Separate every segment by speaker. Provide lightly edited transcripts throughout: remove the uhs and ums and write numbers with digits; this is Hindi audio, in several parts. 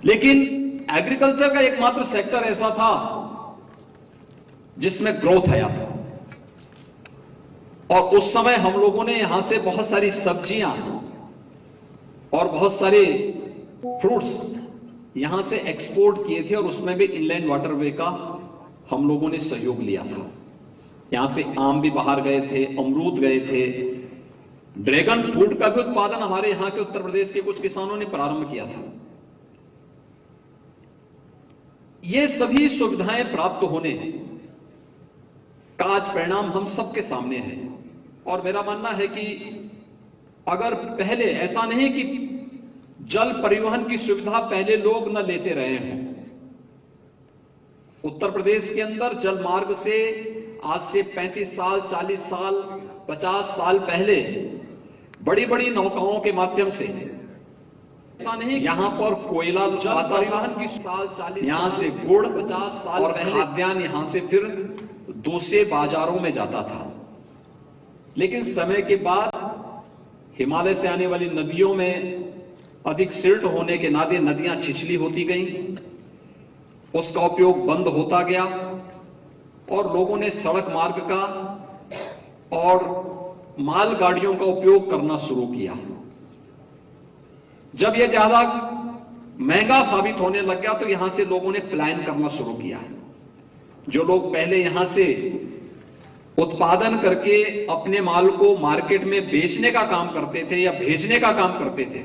Speaker 1: लेकिन एग्रीकल्चर का एकमात्र सेक्टर ऐसा था जिसमें ग्रोथ आया था। और उस समय हम लोगों ने यहां से बहुत सारी सब्जियां और बहुत सारे फ्रूट्स यहां से एक्सपोर्ट किए थे, और उसमें भी इनलैंड वाटरवे का हम लोगों ने सहयोग लिया था। यहां से आम भी बाहर गए थे, अमरूद गए थे, ड्रैगन फ्रूट का भी उत्पादन हमारे यहां के उत्तर प्रदेश के कुछ किसानों ने प्रारंभ किया था। ये सभी सुविधाएं प्राप्त होने का आज परिणाम हम सबके सामने है। और मेरा मानना है कि अगर पहले ऐसा नहीं कि जल परिवहन की सुविधा पहले लोग न लेते रहे हों, उत्तर प्रदेश के अंदर जल मार्ग से आज से 35 साल, 40 साल, 50 साल पहले बड़ी बड़ी नौकाओं के माध्यम से, ऐसा नहीं यहां पर कोयला परिवहन की साल 40, यहां से गुड़ 50 साल और खाद्यान्न यहां से फिर दूसरे बाजारों में जाता था। लेकिन समय के बाद हिमालय से आने वाली नदियों में अधिक सिल्ट होने के नाते नदियां छिछली होती गईं, उसका उपयोग बंद होता गया और लोगों ने सड़क मार्ग का और माल गाड़ियों का उपयोग करना शुरू किया। जब यह ज्यादा महंगा साबित होने लग गया तो यहां से लोगों ने पलायन करना शुरू किया। जो लोग पहले यहां से उत्पादन करके अपने माल को मार्केट में बेचने का काम करते थे या भेजने का काम करते थे,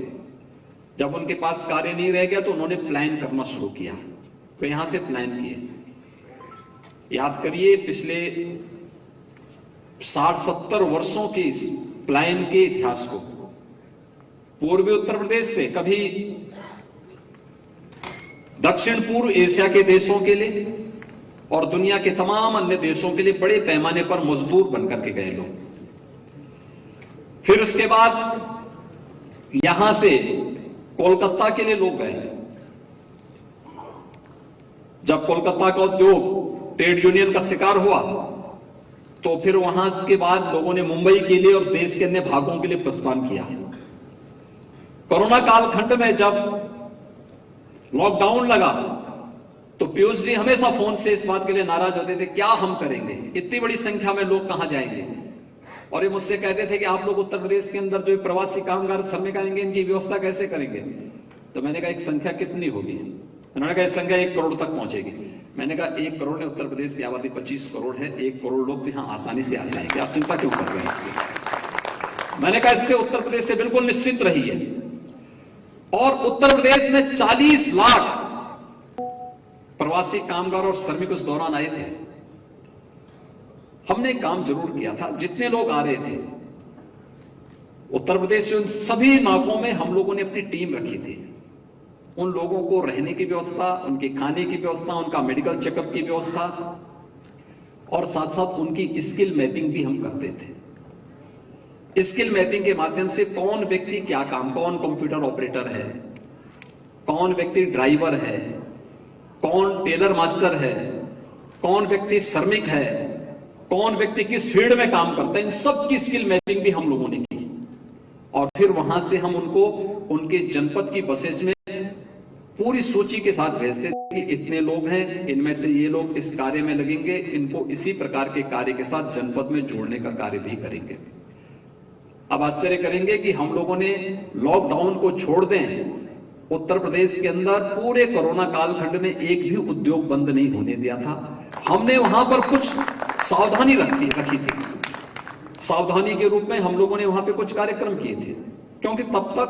Speaker 1: जब उनके पास कार्य नहीं रह गया तो उन्होंने पलायन करना शुरू किया, तो यहां से पलायन किए। याद करिए पिछले 60-70 वर्षों के इस पलायन के इतिहास को। पूर्वी उत्तर प्रदेश से कभी दक्षिण पूर्व एशिया के देशों के लिए और दुनिया के तमाम अन्य देशों के लिए बड़े पैमाने पर मजदूर बनकर के गए लोग। फिर उसके बाद यहां से कोलकाता के लिए लोग गए। जब कोलकाता का उद्योग ट्रेड यूनियन का शिकार हुआ तो फिर वहां के बाद लोगों ने मुंबई के लिए और देश के अन्य भागों के लिए प्रस्थान किया। कोरोना कालखंड में जब लॉकडाउन लगा तो पीयूष जी हमेशा फोन से इस बात के लिए नाराज होते थे, क्या हम करेंगे, इतनी बड़ी संख्या में लोग कहां जाएंगे। और ये मुझसे कहते थे कि आप लोग उत्तर प्रदेश के अंदर जो प्रवासी कामगार श्रमिक आएंगे इनकी व्यवस्था कैसे करेंगे। तो मैंने कहा एक संख्या कितनी होगी, उन्होंने कहा संख्या 1 करोड़ तक पहुंचेगी। मैंने कहा 1 करोड़ में उत्तर प्रदेश की आबादी 25 करोड़ है, 1 करोड़ लोग यहाँ आसानी से आ जाएंगे, आप चिंता क्यों कर रहे हैं। मैंने कहा इससे उत्तर प्रदेश से बिल्कुल निश्चिंत रहिए। और उत्तर प्रदेश में 40 लाख प्रवासी कामगार और श्रमिक उस दौरान आए थे। हमने काम जरूर किया था, जितने लोग आ रहे थे उत्तर प्रदेश से उन सभी नाकों में हम लोगों ने अपनी टीम रखी थी। उन लोगों को रहने की व्यवस्था, उनके खाने की व्यवस्था, उनका मेडिकल चेकअप की व्यवस्था और साथ साथ उनकी स्किल मैपिंग भी हम करते थे। स्किल मैपिंग के माध्यम से कौन व्यक्ति क्या काम, कौन कंप्यूटर ऑपरेटर है, कौन व्यक्ति ड्राइवर है, कौन टेलर मास्टर है, कौन व्यक्ति श्रमिक है, कौन व्यक्ति किस फील्ड में काम करता है, इन सब की स्किल मैपिंग भी हम लोगों ने की। और फिर वहां से हम उनको उनके जनपद की बसेज में पूरी सूची के साथ भेजते थे कि इतने लोग हैं, इनमें से ये लोग इस कार्य में लगेंगे, इनको इसी प्रकार के कार्य के साथ जनपद में जोड़ने का कार्य भी करेंगे। अब आश्चर्य करेंगे कि हम लोगों ने लॉकडाउन को छोड़ दें, उत्तर प्रदेश के अंदर पूरे कोरोना कालखंड में एक भी उद्योग बंद नहीं होने दिया था। हमने वहां पर कुछ सावधानी रखी थी। सावधानी के रूप में हम लोगों ने वहां पे कुछ कार्यक्रम किए थे, क्योंकि तब तक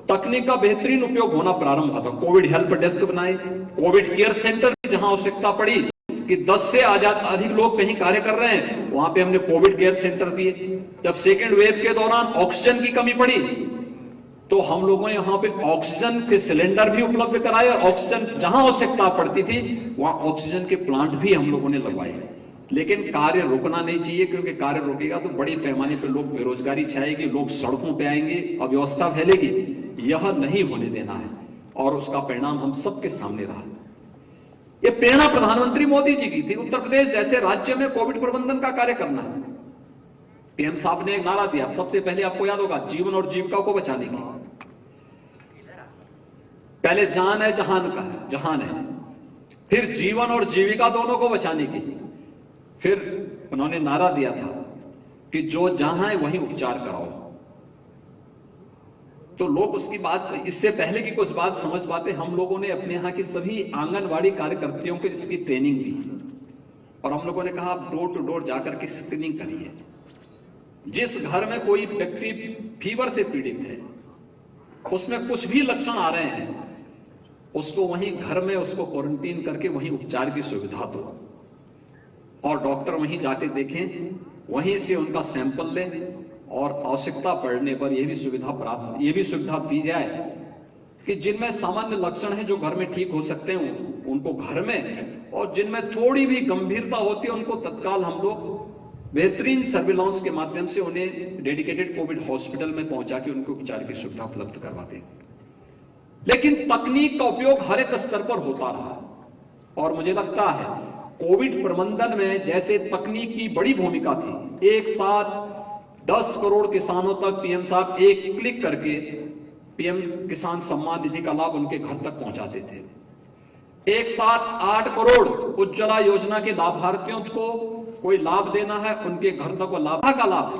Speaker 1: तकनीक का बेहतरीन उपयोग होना प्रारंभ हुआ था। कोविड हेल्प डेस्क बनाए, कोविड केयर सेंटर, जहां आवश्यकता पड़ी कि 10 से अधिक लोग कहीं कार्य कर रहे हैं, वहां पे हमने कोविड केयर सेंटर दिए। जब सेकेंड वेव के दौरान ऑक्सीजन की कमी पड़ी तो हम लोगों ने वहां पे ऑक्सीजन के सिलेंडर भी उपलब्ध कराए और ऑक्सीजन जहां आवश्यकता पड़ती थी वहां ऑक्सीजन के प्लांट भी हम लोगों ने लगवाए। लेकिन कार्य रुकना नहीं चाहिए, क्योंकि कार्य रुकेगा तो बड़ी पैमाने पर लोग बेरोजगारी छाएगी, लोग सड़कों पे आएंगे, अव्यवस्था फैलेगी। यह नहीं होने देना है और उसका परिणाम हम सबके सामने रहा। यह प्रेरणा प्रधानमंत्री मोदी जी की थी। उत्तर प्रदेश जैसे राज्य में कोविड प्रबंधन का कार्य करना है। पीएम साहब ने एक नारा दिया, सबसे पहले आपको याद होगा, जीवन और जीविका को बचाने की। पहले जान है जहान का है, जहान है, फिर जीवन और जीविका दोनों को बचाने की। फिर उन्होंने नारा दिया था कि जो जहां है वहीं उपचार कराओ। तो लोग उसकी बात, इससे पहले की कुछ बात समझ पाते, हम लोगों ने अपने यहाँ की सभी आंगनवाड़ी कार्यकर्तियों को इसकी ट्रेनिंग दी और हम लोगों ने कहा आप डोर टू डोर जाकर के स्क्रीनिंग करिए। जिस घर में कोई व्यक्ति फीवर से पीड़ित है, उसमें कुछ भी लक्षण आ रहे हैं, उसको वहीं घर में उसको क्वारंटीन करके वहीं उपचार की सुविधा दो और डॉक्टर वहीं जाके देखें, वहीं से उनका सैंपल लें और आवश्यकता पड़ने पर यह भी सुविधा दी जाए कि जिनमें सामान्य लक्षण है, जो घर में ठीक हो सकते हैं, उनको घर में, और जिनमें थोड़ी भी गंभीरता होती है उनको तत्काल हम लोग बेहतरीन सर्विलांस के माध्यम से उन्हें डेडिकेटेड कोविड हॉस्पिटल में पहुंचा के उनको उपचार की सुविधा उपलब्ध करवाते हैं। लेकिन तकनीक का उपयोग हर एक स्तर पर होता रहा और मुझे लगता है कोविड प्रबंधन में जैसे तकनीक की बड़ी भूमिका थी, एक साथ 10 करोड़ किसानों तक पीएम साहब एक क्लिक करके पीएम किसान सम्मान निधि का लाभ उनके घर तक पहुंचाते थे। एक साथ 8 करोड़ उज्ज्वला योजना के लाभार्थियों को कोई लाभ देना है, उनके घर तक वो लाभ का लाभ।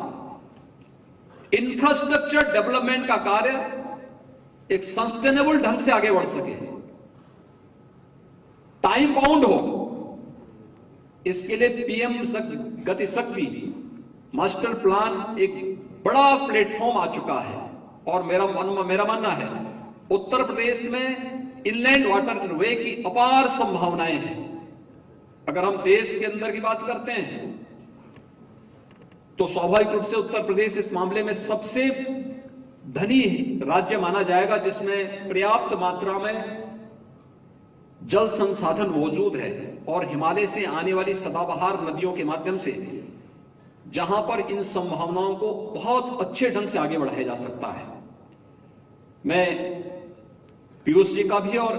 Speaker 1: इंफ्रास्ट्रक्चर डेवलपमेंट का कार्य एक सस्टेनेबल ढंग से आगे बढ़ सके, टाइम बाउंड हो, इसके लिए पीएम गति शक्ति मास्टर प्लान एक बड़ा प्लेटफॉर्म आ चुका है। और मेरा मानना है उत्तर प्रदेश में इनलैंड वाटर वे की अपार संभावनाएं हैं। अगर हम देश के अंदर की बात करते हैं तो स्वाभाविक रूप से उत्तर प्रदेश इस मामले में सबसे धनी राज्य माना जाएगा, जिसमें पर्याप्त मात्रा में जल संसाधन मौजूद है और हिमालय से आने वाली सदाबहार नदियों के माध्यम से जहां पर इन संभावनाओं को बहुत अच्छे ढंग से आगे बढ़ाया जा सकता है। मैं पीयूष जी का भी और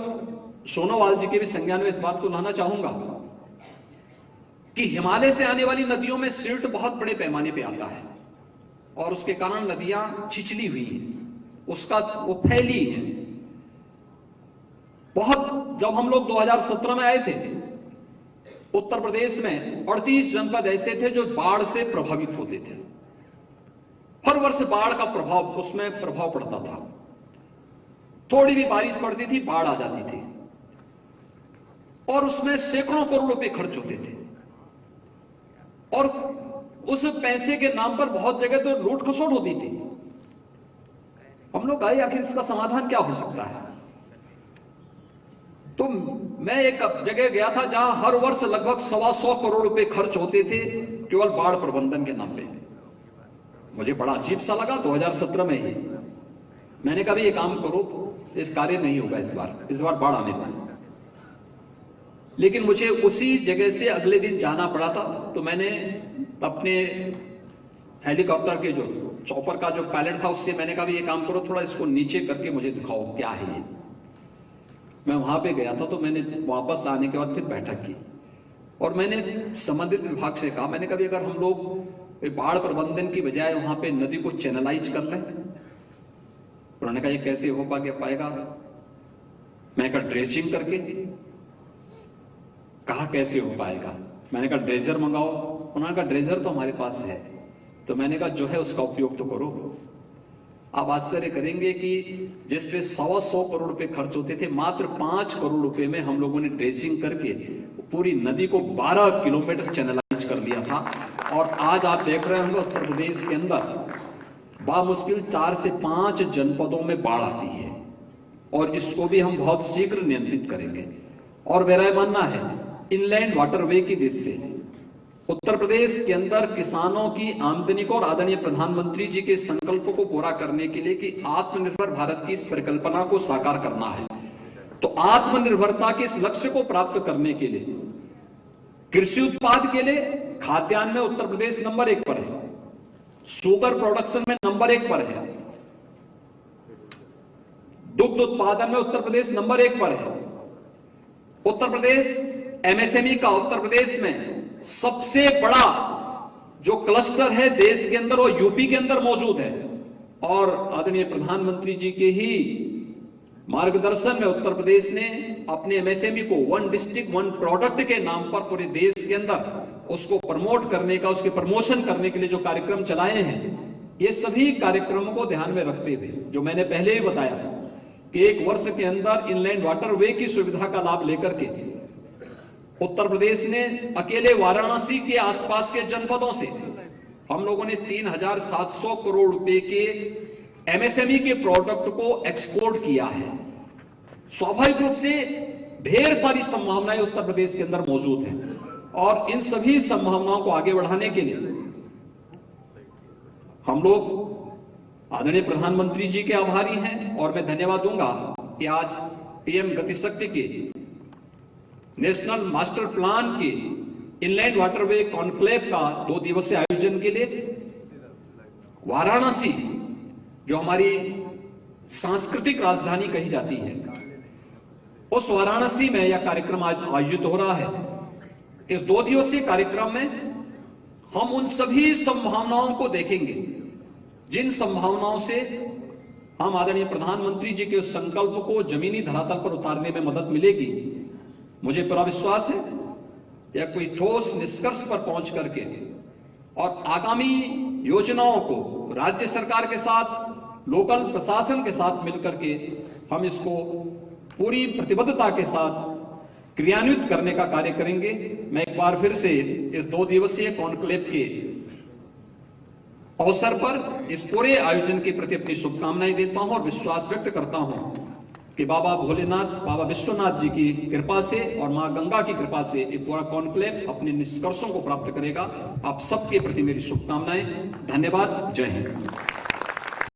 Speaker 1: सोनोवाल जी के भी संज्ञान में इस बात को लाना चाहूंगा कि हिमालय से आने वाली नदियों में सिल्ट बहुत बड़े पैमाने पे आता है और उसके कारण नदियां छिछली हुई हैं, उसका वो फैली है बहुत। जब हम लोग 2017 में आए थे, उत्तर प्रदेश में 38 जनपद ऐसे थे जो बाढ़ से प्रभावित होते थे। हर वर्ष बाढ़ का प्रभाव उसमें प्रभाव पड़ता था, थोड़ी भी बारिश पड़ती थी बाढ़ आ जाती थी और उसमें सैकड़ों करोड़ रुपए खर्च होते थे और उस पैसे के नाम पर बहुत जगह तो लूट खसोट होती थी। हम लोग आए आखिर इसका समाधान क्या हो सकता है। तो मैं एक जगह गया था जहां हर वर्ष लगभग 125 करोड़ रुपए खर्च होते थे केवल बाढ़ प्रबंधन के नाम पे। मुझे बड़ा अजीब सा लगा 2017 में ही। मैंने कहा ये काम करो, इस कार्य नहीं होगा इस बार बाढ़ आने दो। लेकिन मुझे उसी जगह से अगले दिन जाना पड़ा था, तो मैंने अपने हेलीकॉप्टर के जो चॉपर का जो पायलट था उससे मैंने कहा ये काम करो, थोड़ा इसको नीचे करके मुझे दिखाओ क्या है ये। मैं वहां पे गया था, तो मैंने वापस आने के बाद फिर बैठक की और मैंने संबंधित विभाग से कहा, मैंने कहा अगर हम लोग बाढ़ प्रबंधन की बजाय वहां पे नदी को चैनलाइज कर लें। उन्होंने कहा ये कैसे हो पाएगा। मैं कहा ड्रेजिंग करके। कहा कैसे हो पाएगा। मैंने कहा ड्रेजर मंगाओ। उन्होंने कहा ड्रेजर तो हमारे पास है। तो मैंने कहा जो है उसका उपयोग तो करो। आप आश्चर्य करेंगे कि जिसपे 125 करोड़ रुपए खर्च होते थे, मात्र 5 करोड़ रुपए में हम लोगों ने ड्रेजिंग करके पूरी नदी को 12 किलोमीटर चैनलाइज कर लिया था। और आज आप देख रहे होंगे उत्तर प्रदेश के अंदर बामुश्किल 4 से 5 जनपदों में बाढ़ आती है और इसको भी हम बहुत शीघ्र नियंत्रित करेंगे। और मेरा मानना है इनलैंड वाटरवे की दृष्टि से उत्तर प्रदेश के अंदर किसानों की आमदनी को और आदरणीय प्रधानमंत्री जी के संकल्प को पूरा करने के लिए कि आत्मनिर्भर भारत की इस परिकल्पना को साकार करना है, तो आत्मनिर्भरता के इस लक्ष्य को प्राप्त करने के लिए कृषि उत्पाद के लिए खाद्यान्न में उत्तर प्रदेश नंबर 1 पर है, शुगर प्रोडक्शन में नंबर 1 पर है, दुग्ध उत्पादन में उत्तर प्रदेश नंबर 1 पर है। उत्तर प्रदेश एमएसएमई का उत्तर प्रदेश में सबसे बड़ा जो क्लस्टर है देश के अंदर वो यूपी के अंदर मौजूद है और आदरणीय प्रधानमंत्री जी के ही मार्गदर्शन में उत्तर प्रदेश ने अपने एमएसएमई को वन डिस्ट्रिक्ट वन प्रोडक्ट के नाम पर पूरे देश के अंदर उसको प्रमोट करने का, उसके प्रमोशन करने के लिए जो कार्यक्रम चलाए हैं, ये सभी कार्यक्रमों को ध्यान में रखते हुए जो मैंने पहले ही बताया कि एक वर्ष के अंदर इनलैंड वाटरवे की सुविधा का लाभ लेकर के उत्तर प्रदेश ने अकेले वाराणसी के आसपास के जनपदों से हम लोगों ने 3,700 करोड़ रुपए के एमएसएमई के प्रोडक्ट को एक्सपोर्ट किया है। स्वाभाविक रूप से ढेर सारी संभावनाएं उत्तर प्रदेश के अंदर मौजूद हैं और इन सभी संभावनाओं को आगे बढ़ाने के लिए हम लोग आदरणीय प्रधानमंत्री जी के आभारी हैं और मैं धन्यवाद दूंगा कि आज पीएम गतिशक्ति के नेशनल मास्टर प्लान के इनलैंड वाटरवे कॉन्क्लेव का 2 दिवसीय आयोजन के लिए वाराणसी, जो हमारी सांस्कृतिक राजधानी कही जाती है, उस वाराणसी में यह कार्यक्रम आज आयोजित हो रहा है। इस 2 दिवसीय कार्यक्रम में हम उन सभी संभावनाओं को देखेंगे जिन संभावनाओं से हम आदरणीय प्रधानमंत्री जी के उस संकल्प को जमीनी धरातल पर उतारने में मदद मिलेगी। मुझे पूरा विश्वास है यह कोई ठोस निष्कर्ष पर पहुंच करके और आगामी योजनाओं को राज्य सरकार के साथ, लोकल प्रशासन के साथ मिलकर के हम इसको पूरी प्रतिबद्धता के साथ क्रियान्वित करने का कार्य करेंगे। मैं एक बार फिर से इस 2 दिवसीय कॉन्क्लेव के अवसर पर इस पूरे आयोजन के प्रति अपनी शुभकामनाएं देता हूं और विश्वास व्यक्त करता हूं कि बाबा भोलेनाथ, बाबा विश्वनाथ जी की कृपा से और मां गंगा की कृपा से ये पूरा कॉन्क्लेव अपने निष्कर्षों को प्राप्त करेगा। आप सबके प्रति मेरी शुभकामनाएं। धन्यवाद। जय हिंद।